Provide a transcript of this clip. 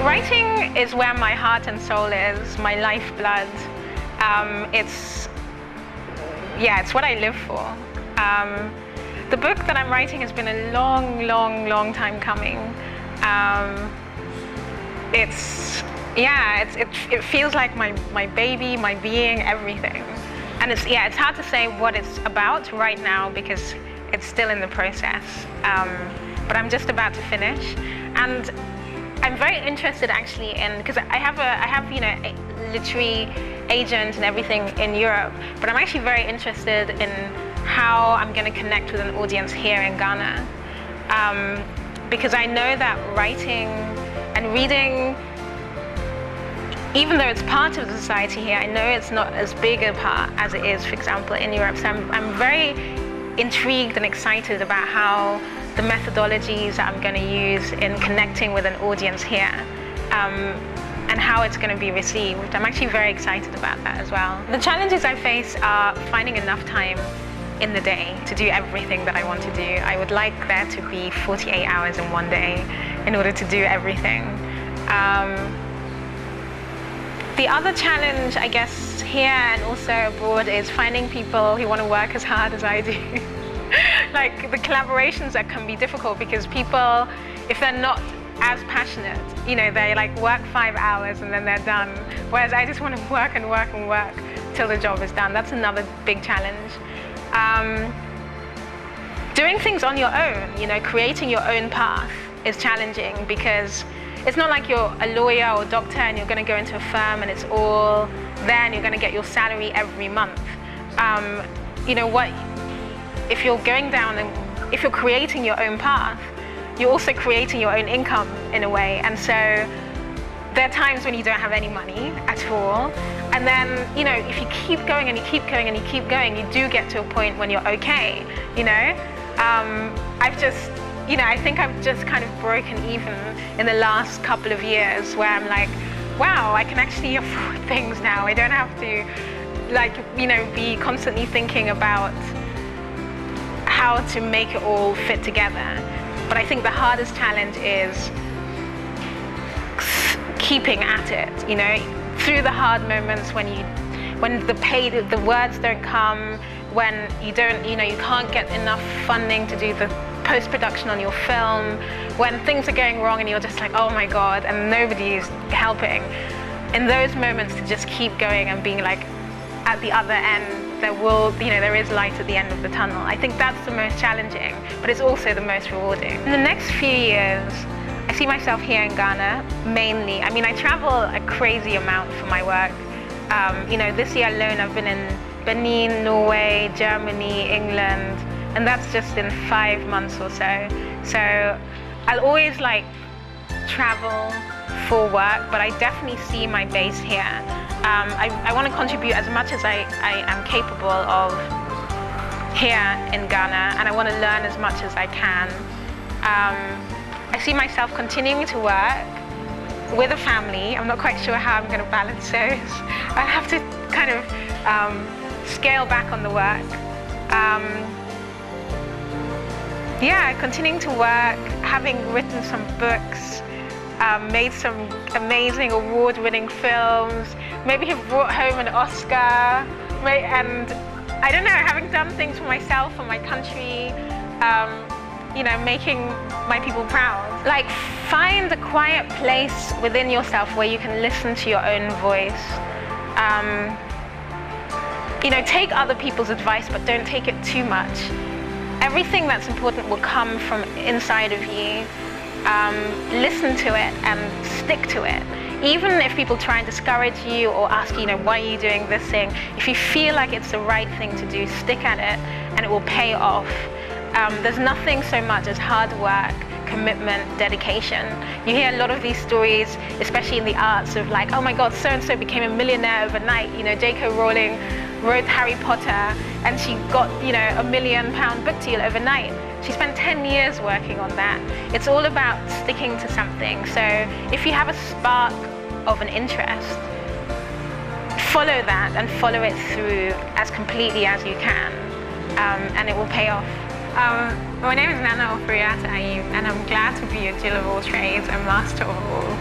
Writing is where my heart and soul is, my lifeblood. It's what I live for. The book that I'm writing has been a long time coming. It feels like my baby, my being, everything. And it's hard to say what it's about right now because it's still in the process. But I'm just about to finish, and I'm very interested actually in, because I have a literary agent and everything in Europe, but I'm actually very interested in how I'm going to connect with an audience here in Ghana, because I know that writing and reading, even though it's part of the society here, I know it's not as big a part as it is, for example, in Europe. So I'm very intrigued and excited about how the methodologies that I'm going to use in connecting with an audience here, and how it's going to be received. I'm actually very excited about that as well. The challenges I face are finding enough time in the day to do everything that I want to do. I would like there to be 48 hours in one day in order to do everything. The other challenge, I guess, here and also abroad is finding people who want to work as hard as I do. Like the collaborations that can be difficult because people, if they're not as passionate, they like work 5 hours and then they're done. Whereas I just want to work and work and work till the job is done. That's another big challenge. Doing things on your own, creating your own path is challenging because it's not like you're a lawyer or doctor and you're going to go into a firm and it's all there and you're going to get your salary every month. If you're going down and if you're creating your own path, you're also creating your own income in a way. And so there are times when you don't have any money at all. And then, if you keep going and you keep going and you keep going, you do get to a point when you're okay, I think I've just kind of broken even in the last couple of years where I'm like, wow, I can actually afford things now. I don't have to be constantly thinking about how to make it all fit together. But I think the hardest challenge is keeping at it, through the hard moments when the words don't come, when you can't get enough funding to do the post-production on your film, when things are going wrong and you're just like, oh my God, and nobody's helping. In those moments to just keep going and being like, at the other end, there is light at the end of the tunnel. I think that's the most challenging, but it's also the most rewarding. In the next few years, I see myself here in Ghana, mainly. I travel a crazy amount for my work. This year alone, I've been in Benin, Norway, Germany, England, and that's just in 5 months or so. So I'll always travel for work, but I definitely see my base here. I want to contribute as much as I am capable of here in Ghana, and I want to learn as much as I can. I see myself continuing to work with a family. I'm not quite sure how I'm going to balance those. I'll have to kind of scale back on the work. Continuing to work, having written some books, made some amazing award-winning films, maybe have brought home an Oscar, and I don't know, having done things for myself, for my country, making my people proud. Find a quiet place within yourself where you can listen to your own voice. Take other people's advice, but don't take it too much. Everything that's important will come from inside of you. Listen to it and stick to it. Even if people try and discourage you or ask you, why are you doing this thing? If you feel like it's the right thing to do, stick at it and it will pay off. There's nothing so much as hard work, commitment, dedication. You hear a lot of these stories, especially in the arts, of oh my God, so-and-so became a millionaire overnight. J.K. Rowling wrote Harry Potter and she got, a £1 million book deal overnight. She spent 10 years working on that. It's all about sticking to something. So if you have a spark of an interest, follow that and follow it through as completely as you can, and it will pay off. My name is Oforiatta Ayim, and I'm glad to be a Jill of all trades and master of all.